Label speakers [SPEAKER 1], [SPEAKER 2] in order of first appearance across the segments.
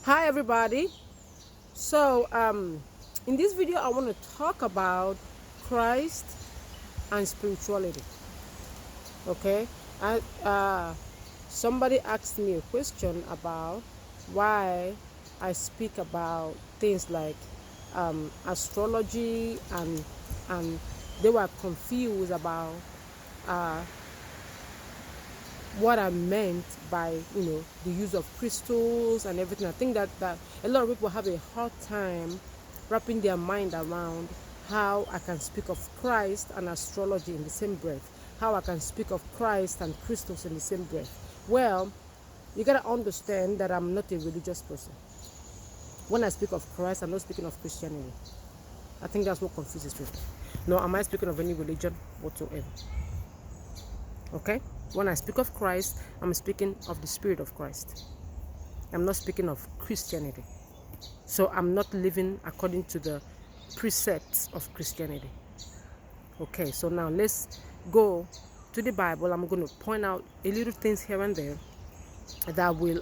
[SPEAKER 1] Hi everybody. So in this video I want to talk about Christ and spirituality. Okay. And somebody asked me a question about why I speak about things like astrology, and they were confused about uh, what I meant by the use of crystals and everything. I think that a lot of people have a hard time wrapping their mind around how I can speak of Christ and astrology in the same breath, how I can speak of Christ and crystals in the same breath. Well, you gotta understand that I'm not a religious person. When I speak of Christ, I'm not speaking of Christianity. I think that's what confuses people. No, am I speaking of any religion whatsoever? Okay? When I speak of Christ, I'm speaking of the Spirit of Christ. I'm not speaking of Christianity. So I'm not living according to the precepts of Christianity. Okay, so now let's go to the Bible. I'm going to point out a little things here and there that will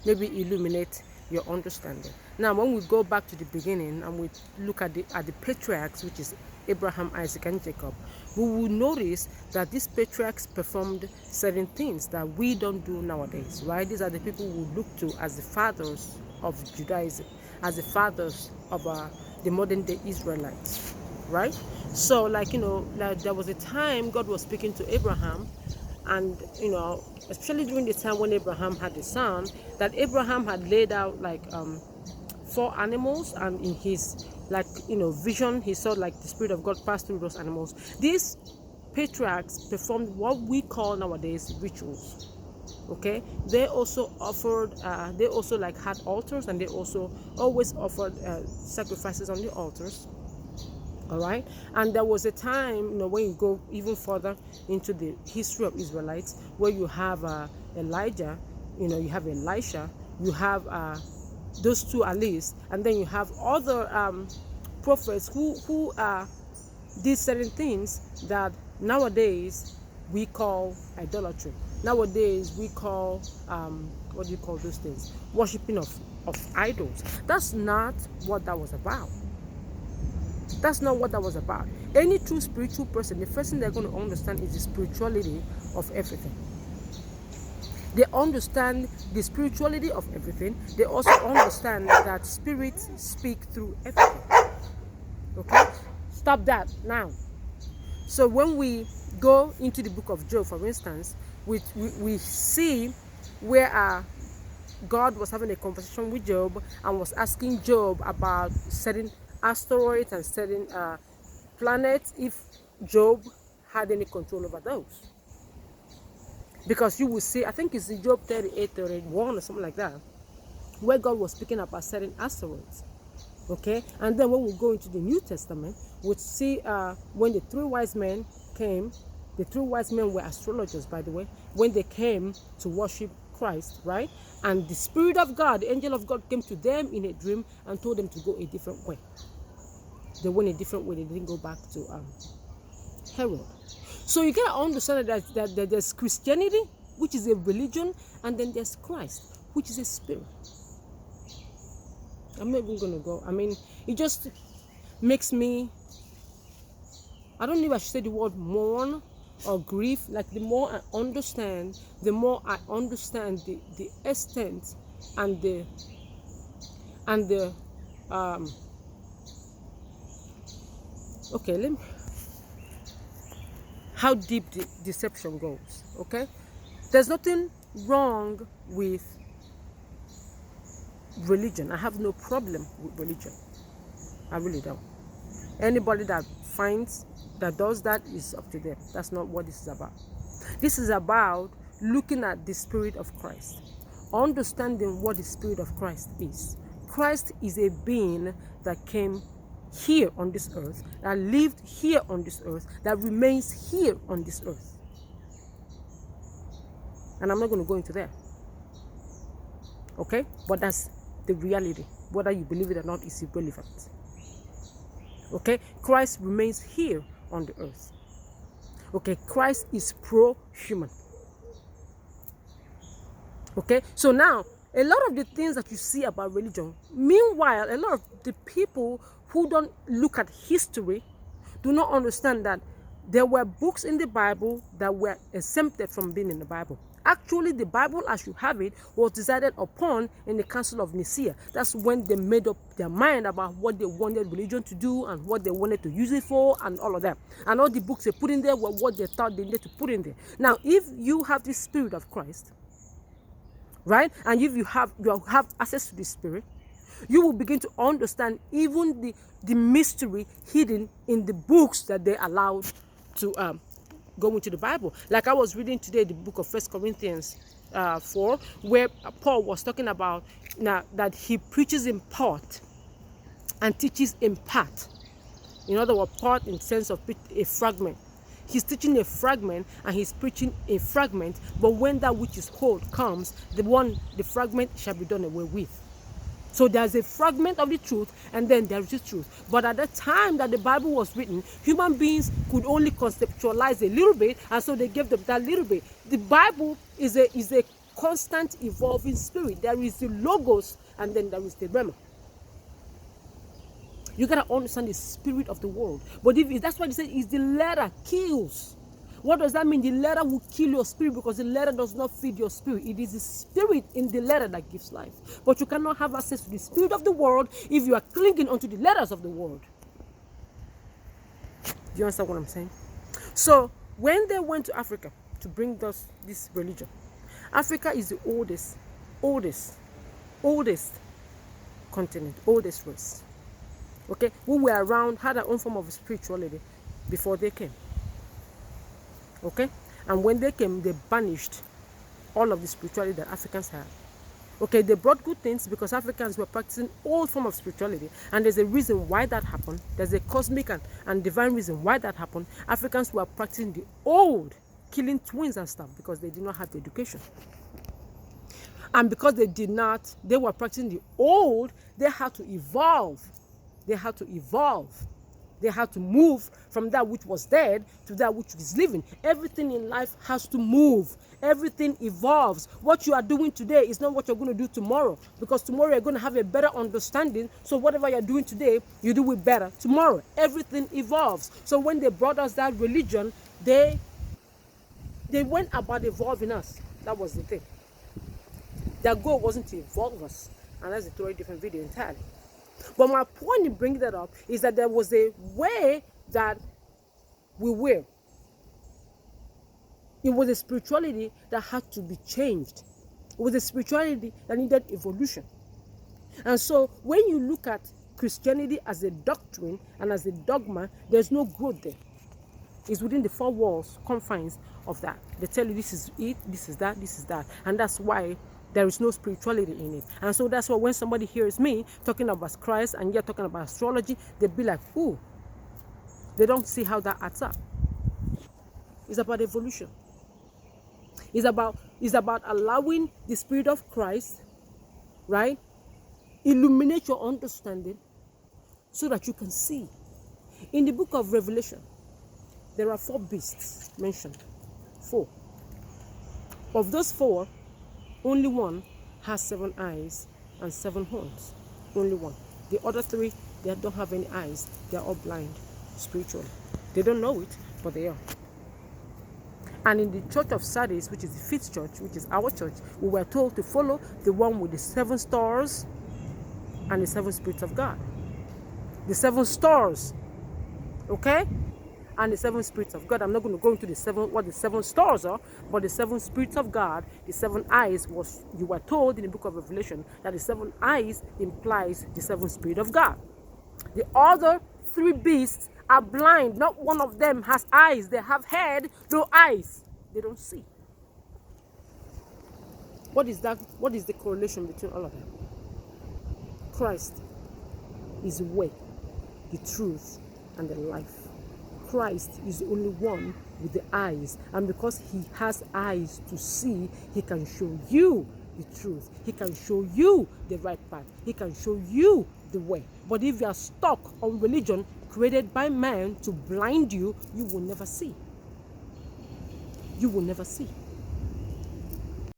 [SPEAKER 1] maybe illuminate your understanding. Now, when we go back to the beginning and we look at the patriarchs, which is Abraham, Isaac, and Jacob, we will notice that these patriarchs performed certain things that we don't do nowadays, right? These are the people we look to as the fathers of Judaism, as the fathers of the modern day Israelites, right? So, like there was a time God was speaking to Abraham, and especially during the time when Abraham had a son, that Abraham had laid out like four animals, and in his vision he saw like the Spirit of God pass through those animals. These patriarchs performed what we call nowadays rituals. Okay, they also offered they also like had altars, and they also always offered sacrifices on the altars. All right. And there was a time, when you go even further into the history of Israelites, where you have Elijah, you have Elisha, you have those two at least, and then you have other prophets who did certain things that nowadays we call idolatry. Nowadays we call what do you call those things, worshiping of idols. That's not what that was about. That's not what that was about. Any true spiritual person, the first thing they're going to understand is the spirituality of everything. They understand the spirituality of everything. They also understand that spirits speak through everything. Okay? Stop that now. So when we go into the book of Job, for instance, we see where God was having a conversation with Job and was asking Job about certain asteroids and certain planets, if Job had any control over those. Because you will see, I think it's in Job 38, 31 or something like that, where God was speaking about certain asteroids. Okay, and then when we go into the New Testament, we'll see when the three wise men came. The three wise men were astrologers, by the way, when they came to worship Christ, right? And the Spirit of God, the angel of God, came to them in a dream and told them to go a different way. They went a different way. They didn't go back to Herod. So you gotta understand that there's Christianity, which is a religion, and then there's Christ, which is a spirit. I'm not even gonna go. I mean, it just makes me, I don't know if I should say the word mourn or grief. Like the more I understand, the extent and the okay, let me, how deep the deception goes. Okay, there's nothing wrong with religion. I have no problem with religion. I really don't. Anybody that does that is up to them. That's not what this is about. This is about looking at the Spirit of Christ, understanding what the Spirit of Christ is. Christ is a being that came here on this earth, that lived here on this earth, that remains here on this earth. And I'm not going to go into that. Okay? But that's the reality. Whether you believe it or not is irrelevant. Okay? Christ remains here on the earth. Okay? Christ is pro-human. Okay? So now, a lot of the things that you see about religion, meanwhile, a lot of the people who don't look at history do not understand that there were books in the Bible that were exempted from being in the Bible. Actually, the Bible as you have it was decided upon in the Council of Nicaea. That's when they made up their mind about what they wanted religion to do and what they wanted to use it for and all of that. And all the books they put in there were what they thought they needed to put in there. Now, if you have the Spirit of Christ, right, and if you have access to the Spirit, you will begin to understand even the mystery hidden in the books that they allowed to go into the Bible. Like I was reading today the book of 1 Corinthians 4, where Paul was talking about now that he preaches in part and teaches in part. In other words, part in the sense of a fragment. He's teaching a fragment and he's preaching a fragment, but when that which is whole comes, the fragment shall be done away with. So there's a fragment of the truth, and then there is the truth. But at the time that the Bible was written, human beings could only conceptualize a little bit, and so they gave them that little bit. The Bible is a constant evolving spirit. There is the logos, and then there is the rhema. You gotta understand the spirit of the world. But that's why they say is the letter kills. What does that mean? The letter will kill your spirit because the letter does not feed your spirit. It is the spirit in the letter that gives life. But you cannot have access to the spirit of the world if you are clinging onto the letters of the world. Do you understand what I'm saying? So when they went to Africa to bring us this religion, Africa is the oldest continent, oldest race. Okay, who were around, had their own form of spirituality before they came. Okay, and when they came, they banished all of the spirituality that Africans had. Okay, they brought good things because Africans were practicing all form of spirituality, and there's a reason why that happened. There's a cosmic and divine reason why that happened. Africans were practicing the old, killing twins and stuff because they did not have the education. And because they were practicing the old, they had to evolve. They had to move from that which was dead to that which is living. Everything in life has to move. Everything evolves. What you are doing today is not what you're going to do tomorrow, because tomorrow you're going to have a better understanding. So whatever you're doing today, you do it better tomorrow. Everything evolves. So when they brought us that religion, they went about evolving us. That was the thing. Their goal wasn't to evolve us, and that's a totally different video entirely. But my point in bringing that up is that there was a way that we were. It was a spirituality that had to be changed. It was a spirituality that needed evolution. And so when you look at Christianity as a doctrine and as a dogma, there's no growth there. It's within the four walls, confines of that. They tell you this is it, this is that, this is that. And that's why there is no spirituality in it. And so that's why when somebody hears me talking about Christ and you're talking about astrology, they'll be like, ooh, they don't see how that adds up. It's about evolution. It's about allowing the Spirit of Christ, right, illuminate your understanding so that you can see. In the book of Revelation, there are 4 beasts mentioned. 4. Of those 4, only one has 7 eyes and 7 horns. Only one. The other 3, they don't have any eyes. They are all blind spiritually. They don't know it, but they are. And in the church of Sardis, which is the 5th church, which is our church, we were told to follow the one with the 7 stars and the 7 spirits of God. The 7 stars, okay? And the 7 spirits of God. I'm not going to go into what the 7 stars are, but the 7 spirits of God, the 7 eyes you were told in the book of Revelation that the 7 eyes implies the 7 spirit of God. The other 3 beasts are blind. Not one of them has eyes. They have head, no eyes. They don't see. What is that? What is the correlation between all of them? Christ is the way, the truth, and the life. Christ is the only one with the eyes, and because he has eyes to see, he can show you the truth. He can show you the right path. He can show you the way. But if you are stuck on religion created by man to blind you, you will never see. You will never see.